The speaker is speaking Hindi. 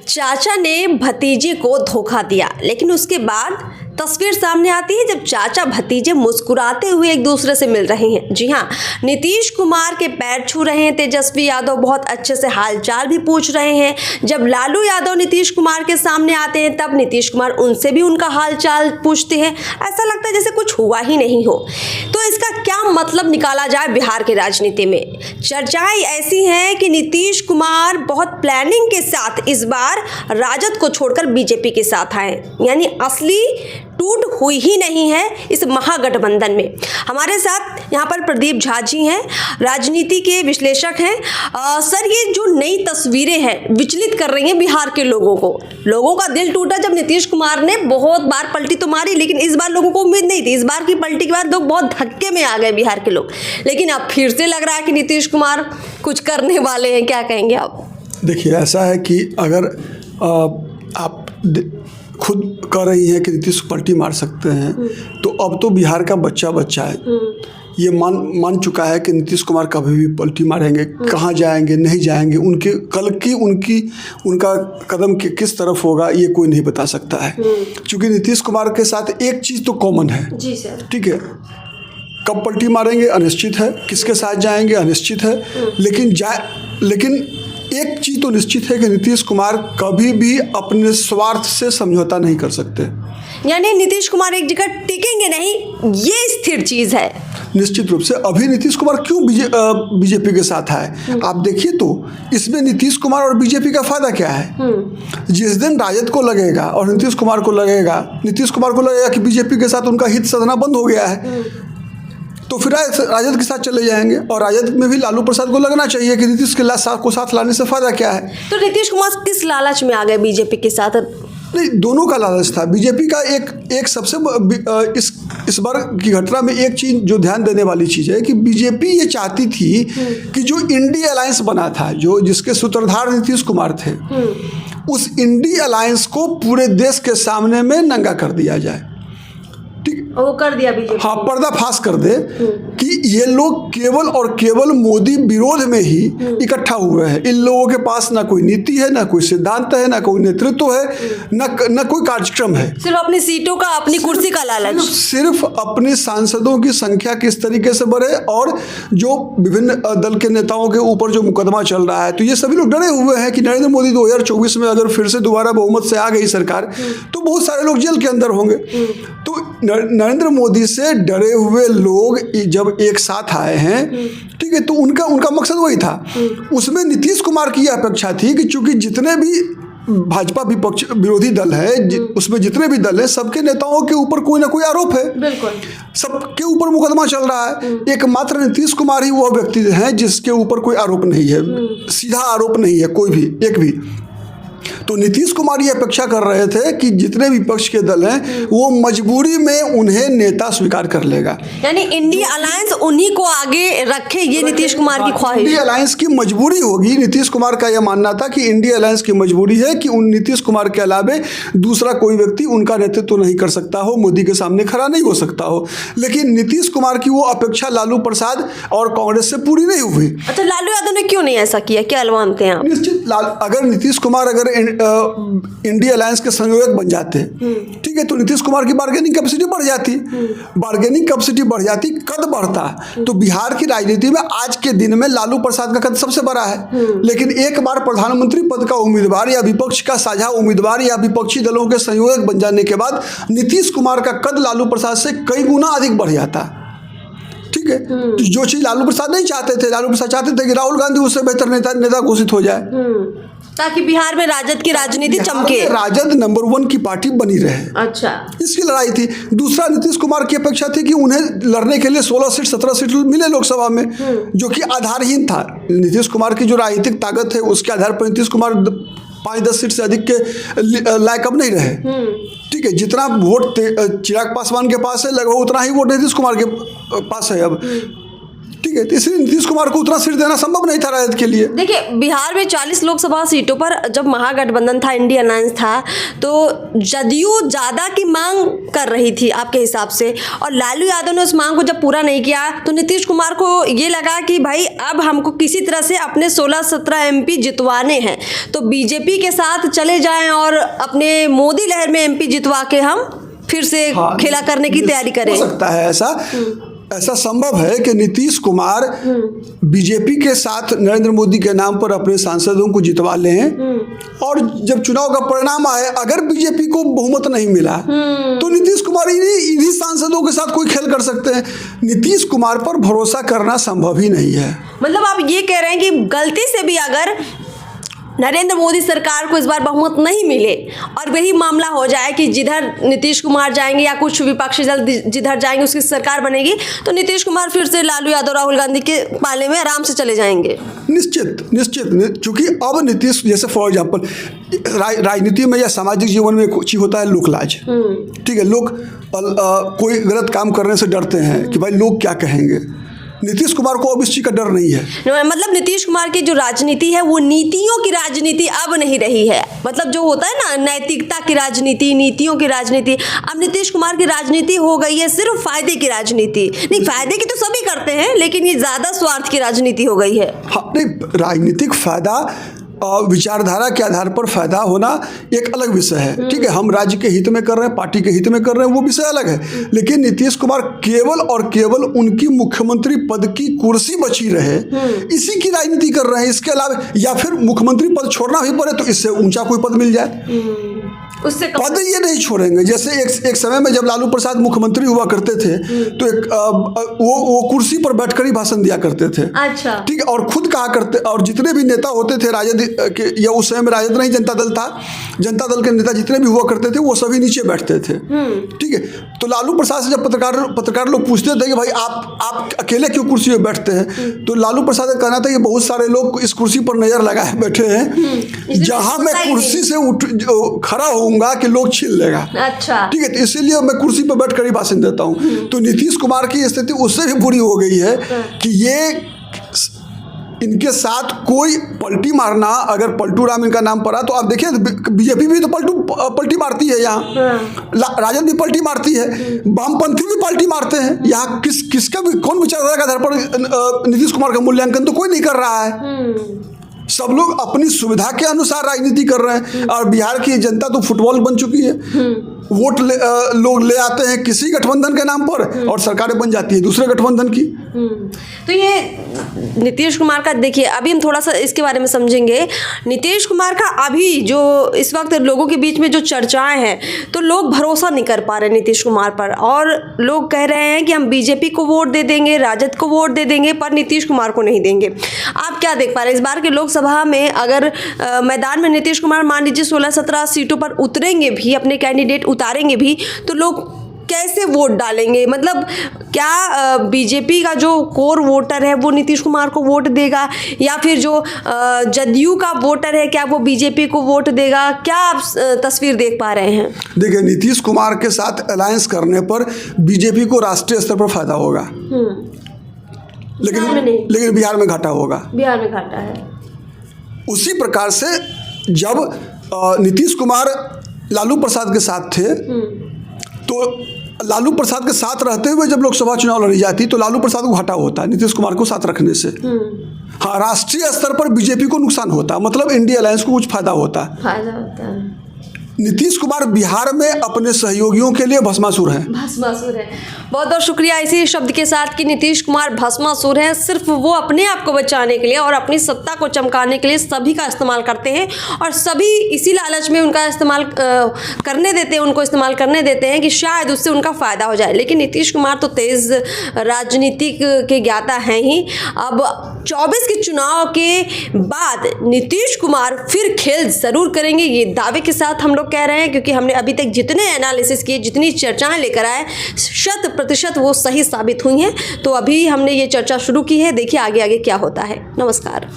चाचा ने भतीजे को धोखा दिया, लेकिन उसके बाद तस्वीर सामने आती है जब चाचा भतीजे मुस्कुराते हुए एक दूसरे से मिल रहे हैं। जी हाँ, नीतीश कुमार के पैर छू रहे हैं तेजस्वी यादव, बहुत अच्छे से हालचाल भी पूछ रहे हैं। जब लालू यादव नीतीश कुमार के सामने आते हैं तब नीतीश कुमार उनसे भी उनका हालचाल पूछते हैं। ऐसा लगता है जैसे कुछ हुआ ही नहीं हो। तो इसका क्या मतलब निकाला जाए बिहार के राजनीति में? चर्चाएं ऐसी हैं कि नीतीश कुमार बहुत प्लानिंग के साथ इस बार राजद को छोड़कर बीजेपी के साथ आए, यानी असली टूट हुई ही नहीं है इस महागठबंधन में। हमारे साथ यहाँ पर प्रदीप झा जी हैं, राजनीति के विश्लेषक हैं। सर, ये जो नई तस्वीरें हैं विचलित कर रही हैं बिहार के लोगों को। लोगों का दिल टूटा जब नीतीश कुमार ने बहुत बार पलटी तो मारी, लेकिन इस बार लोगों को उम्मीद नहीं थी। इस बार की पलटी के बाद लोग बहुत धक्के में आ गए बिहार के लोग, लेकिन अब फिर से लग रहा है कि नीतीश कुमार कुछ करने वाले हैं। क्या कहेंगे आप? देखिए, ऐसा है कि अगर आप खुद कह रही हैं कि नीतीश पलटी मार सकते हैं, तो अब तो बिहार का बच्चा है, ये मान चुका है कि नीतीश कुमार कभी भी पलटी मारेंगे। कहाँ जाएंगे नहीं जाएंगे, उनके कल की उनका कदम किस तरफ होगा ये कोई नहीं बता सकता है। क्योंकि नीतीश कुमार के साथ एक चीज़ तो कॉमन है। जी सर। ठीक है, कब पलटी मारेंगे अनिश्चित है, किसके साथ जाएंगे अनिश्चित है, लेकिन एक चीज़ तो निश्चित है कि नीतीश कुमार कभी भी अपने स्वार्थ से समझौता नहीं कर सकते। यानी नीतीश कुमार एक जगह टिकेंगे नहीं, ये स्थिर चीज़ है। निश्चित रूप से। अभी नीतीश कुमार क्यों बीजेपी के साथ आए, आप देखिए तो इसमें नीतीश कुमार और बीजेपी का फायदा क्या है। जिस दिन राजद को लगेगा और नीतीश कुमार को लगेगा कि बीजेपी के साथ उनका हित साधना बंद हो गया है, तो फिर राजद के साथ चले जाएंगे। और राजद में भी लालू प्रसाद को लगना चाहिए कि नीतीश के साथ लाने से फायदा क्या है। तो नीतीश कुमार किस लालच में आ गए बीजेपी के साथ? नहीं, दोनों का लालच था। बीजेपी का एक सबसे इस बार की घटना में एक चीज जो ध्यान देने वाली चीज है कि बीजेपी ये चाहती थी कि जो इंडी अलायंस बना था, जिसके सूत्रधार नीतीश कुमार थे, उस इंडी अलायंस को पूरे देश के सामने में नंगा कर दिया जाए। वो कर दिया बीजेपी। हाँ, पर्दाफाश कर दे कि ये लोग केवल और केवल मोदी विरोध में ही इकट्ठा हुए हैं। इन लोगों के पास ना कोई नीति है, ना कोई सिद्धांत है, ना कोई नेतृत्व है, ना कोई कार्यक्रम है। सिर्फ अपनी सीटों का, अपनी कुर्सी का लालच, सिर्फ अपने सांसदों की संख्या किस तरीके से बढ़े, और जो विभिन्न दल के नेताओं के ऊपर जो मुकदमा चल रहा है, तो ये सभी लोग डरे हुए हैं कि नरेंद्र मोदी 2024 में अगर फिर से दोबारा बहुमत से आ गई सरकार, तो बहुत सारे लोग जेल के अंदर होंगे। तो नरेंद्र मोदी से डरे हुए लोग जब एक साथ आए हैं, ठीक है, तो उनका मकसद वही था। उसमें नीतीश कुमार की अपेक्षा थी कि चूंकि जितने भी भाजपा विपक्ष विरोधी दल है, उसमें जितने भी दल हैं, सबके नेताओं के ऊपर कोई ना कोई आरोप है। बिल्कुल, सबके ऊपर मुकदमा चल रहा है। एकमात्र नीतीश कुमार ही वो व्यक्ति हैं जिसके ऊपर कोई आरोप नहीं है, सीधा आरोप नहीं है कोई भी, एक भी। तो नीतीश कुमार ये अपेक्षा कर रहे थे कि जितने विपक्ष के दल हैं वो मजबूरी में उन्हें नेता स्वीकार कर लेगा, यानी इंडी अलायंस उन्हीं को आगे रखे, ये नीतीश कुमार की ख्वाहिश। इंडी अलायंस की मजबूरी होगी। नीतीश कुमार का यह मानना था कि इंडी अलायंस की मजबूरी है कि उन नीतीश कुमार के अलावे दूसरा कोई व्यक्ति उनका नेतृत्व नहीं कर सकता हो, मोदी के सामने खड़ा नहीं हो सकता हो। लेकिन नीतीश कुमार की वो अपेक्षा लालू प्रसाद और कांग्रेस से पूरी नहीं हुई। अच्छा, लालू यादव ने क्यों नहीं ऐसा किया, क्या मानते हैं आप? निश्चित, अगर नीतीश कुमार इंडी अलायंस के संयोजक बन जाते, ठीक है, तो नीतीश कुमार की बार्गेनिंग कैपेसिटी बढ़ जाती, कद बढ़ता। तो बिहार की राजनीति में आज के दिन में लालू प्रसाद का कद सबसे बड़ा है। लेकिन एक बार प्रधानमंत्री पद का उम्मीदवार या विपक्ष का साझा उम्मीदवार या विपक्षी दलों के संयोजक बन जाने के बाद नीतीश कुमार का कद लालू प्रसाद से कई गुना अधिक बढ़ जाता। ठीक है, जो चीज लालू प्रसाद नहीं चाहते थे, लालू प्रसाद चाहते थे कि राहुल गांधी उससे बेहतर नेता घोषित हो जाए, ताकि बिहार में राजद की राजनीति चमके, राजद नंबर 1 की पार्टी बनी रहे। अच्छा, इसकी लड़ाई थी। दूसरा, नीतीश कुमार की अपेक्षा थी कि उन्हें लड़ने के लिए 16 सीट 17 सीट मिले लोकसभा में, जो कि आधारहीन था। नीतीश कुमार की जो राजनीतिक ताकत है उसके आधार पर नीतीश कुमार 5-10 सीट से अधिक के लायक अब नहीं रहे। ठीक है, जितना वोट चिराग पासवान के पास है लगभग उतना ही वोट नीतीश कुमार के पास है अब। ठीक है, तो इसलिए नीतीश कुमार को उतना सीट देना संभव नहीं था राजद के लिए। देखिए, बिहार में 40 लोकसभा सीटों पर जब महागठबंधन था, इंडिया अलायंस था, तो जदयू ज़्यादा की मांग कर रही थी आपके हिसाब से, और लालू यादव ने उस मांग को जब पूरा नहीं किया तो नीतीश कुमार को ये लगा कि भाई अब हमको किसी तरह से अपने 16-17 MP जितवाने हैं, तो बीजेपी के साथ चले जाएं और अपने मोदी लहर में MP जितवा के हम फिर से खेला करने की तैयारी करें। हो सकता है ऐसा संभव है कि नीतीश कुमार बीजेपी के साथ नरेंद्र मोदी के नाम पर अपने सांसदों को जितवा लें, और जब चुनाव का परिणाम आए, अगर बीजेपी को बहुमत नहीं मिला तो नीतीश कुमार इन्हीं सांसदों के साथ कोई खेल कर सकते हैं। नीतीश कुमार पर भरोसा करना संभव ही नहीं है। मतलब आप ये कह रहे हैं कि गलती से भी अगर नरेंद्र मोदी सरकार को इस बार बहुमत नहीं मिले और वही मामला हो जाए कि जिधर नीतीश कुमार जाएंगे या कुछ विपक्षी दल जिधर जाएंगे उसकी सरकार बनेगी, तो नीतीश कुमार फिर से लालू यादव, राहुल गांधी के पाले में आराम से चले जाएंगे। निश्चित, क्योंकि अब नीतीश, जैसे फॉर एग्जाम्पल राजनीति में या सामाजिक जीवन में कुछ होता है लोकलाज। ठीक है, लोग कोई गलत काम करने से डरते हैं कि भाई लोग क्या कहेंगे। नीतीश कुमार को अब इस चीज का डर नहीं है। मतलब नीतीश कुमार की जो राजनीति है वो नीतियों की राजनीति अब नहीं रही है। मतलब जो होता है ना, नैतिकता की राजनीति, नीतियों की राजनीति, अब नीतीश कुमार की राजनीति हो गई है सिर्फ फायदे की राजनीति। नहीं, फायदे की तो सभी करते हैं, लेकिन ये ज्यादा स्वार्थ की राजनीति हो गई है। हाँ, नहीं, राजनीतिक फायदा, विचारधारा के आधार पर फायदा होना एक अलग विषय है। ठीक है, हम राज्य के हित में कर रहे हैं, पार्टी के हित में कर रहे हैं, वो विषय अलग है। लेकिन नीतीश कुमार केवल और केवल उनकी मुख्यमंत्री पद की कुर्सी बची रहे, इसी की राजनीति कर रहे हैं। इसके अलावा, या फिर मुख्यमंत्री पद छोड़ना भी पड़े तो इससे ऊंचा कोई पद मिल जाए, उससे पद ये नहीं छोड़ेंगे। जैसे एक समय में जब लालू प्रसाद मुख्यमंत्री हुआ करते थे तो वो कुर्सी पर बैठकर ही भाषण दिया करते थे। अच्छा, ठीक है, और खुद कहा करते, और जितने भी नेता होते थे राजद के, या उस समय में राजद नहीं जनता दल था, जनता दल के नेता जितने भी हुआ करते थे वो सभी नीचे बैठते थे। ठीक है, तो लालू प्रसाद से जब पत्रकार लोग पूछते थे कि भाई आप अकेले क्यों कुर्सी में बैठते हैं, तो लालू प्रसाद का कहना था कि बहुत सारे लोग इस कुर्सी पर नजर लगाए बैठे हैं, जहां मैं कुर्सी से खड़ा होऊंगा कि लोग छीन लेगा। अच्छा, ठीक है, तो इसीलिए मैं कुर्सी पर बैठकर ही भाषण देता हूं। तो नीतीश कुमार की स्थिति उससे भी बुरी हो गई है कि ये इनके साथ कोई पलटी मारना, अगर पलटू राम इनका नाम पड़ा, तो आप देखिए बीजेपी भी तो पलटी मारती है, यहाँ राजद भी पलटी मारती है, वामपंथी भी पलटी मारते हैं। यहाँ किसका भी कौन विचारधारा के आधार पर नीतीश कुमार का मूल्यांकन तो कोई नहीं कर रहा है। सब लोग अपनी सुविधा के अनुसार राजनीति कर रहे हैं, और बिहार की जनता तो फुटबॉल बन चुकी है। वोट लोग ले आते हैं किसी गठबंधन के नाम पर, और सरकारें बन जाती है दूसरे गठबंधन की। तो ये नीतीश कुमार का, देखिए अभी हम थोड़ा सा इसके बारे में समझेंगे। नीतीश कुमार का अभी जो इस वक्त लोगों के बीच में जो चर्चाएं हैं, तो लोग भरोसा नहीं कर पा रहे नीतीश कुमार पर, और लोग कह रहे हैं कि हम बीजेपी को वोट दे देंगे, राजद को वोट दे देंगे, पर नीतीश कुमार को नहीं देंगे। आप क्या देख पा रहे हैं इस बार के लोकसभा में? अगर मैदान में नीतीश कुमार मान लीजिए 16-17 सीटों पर उतरेंगे भी, अपने कैंडिडेट उतारेंगे भी, तो लोग कैसे वोट डालेंगे? मतलब क्या बीजेपी का जो कोर वोटर है वो नीतीश कुमार को वोट देगा, या फिर जो जदयू का वोटर है क्या वो बीजेपी को वोट देगा? क्या आप तस्वीर देख पा रहे हैं? देखिए, नीतीश कुमार के साथ अलायंस करने पर बीजेपी को राष्ट्रीय स्तर पर फायदा होगा, लेकिन बिहार में घाटा होगा। बिहार में घाटा है। उसी प्रकार से जब नीतीश कुमार लालू प्रसाद के साथ थे, तो लालू प्रसाद के साथ रहते हुए जब लोकसभा चुनाव लड़ी जाती तो लालू प्रसाद को घाटा होता है नीतीश कुमार को साथ रखने से। हाँ, राष्ट्रीय स्तर पर बीजेपी को नुकसान होता है, मतलब इंडिया अलायंस को कुछ फायदा होता है। नीतीश कुमार बिहार में अपने सहयोगियों के लिए भस्मासुर हैं। भस्मासुर है। बहुत बहुत शुक्रिया इसी शब्द के साथ कि नीतीश कुमार भस्मासुर हैं। सिर्फ वो अपने आप को बचाने के लिए और अपनी सत्ता को चमकाने के लिए सभी का इस्तेमाल करते हैं, और सभी इसी लालच में उनका इस्तेमाल करने देते हैं, उनको इस्तेमाल करने देते हैं कि शायद उससे उनका फ़ायदा हो जाए। लेकिन नीतीश कुमार तो तेज़ राजनीतिक के ज्ञाता हैं ही। अब 24 के चुनाव के बाद नीतीश कुमार फिर खेल ज़रूर करेंगे, ये दावे के साथ हम लोग कह रहे हैं, क्योंकि हमने अभी तक जितने एनालिसिस किए, जितनी चर्चाएं लेकर आए, 100% वो सही साबित हुई हैं। तो अभी हमने ये चर्चा शुरू की है, देखिए आगे आगे क्या होता है। नमस्कार।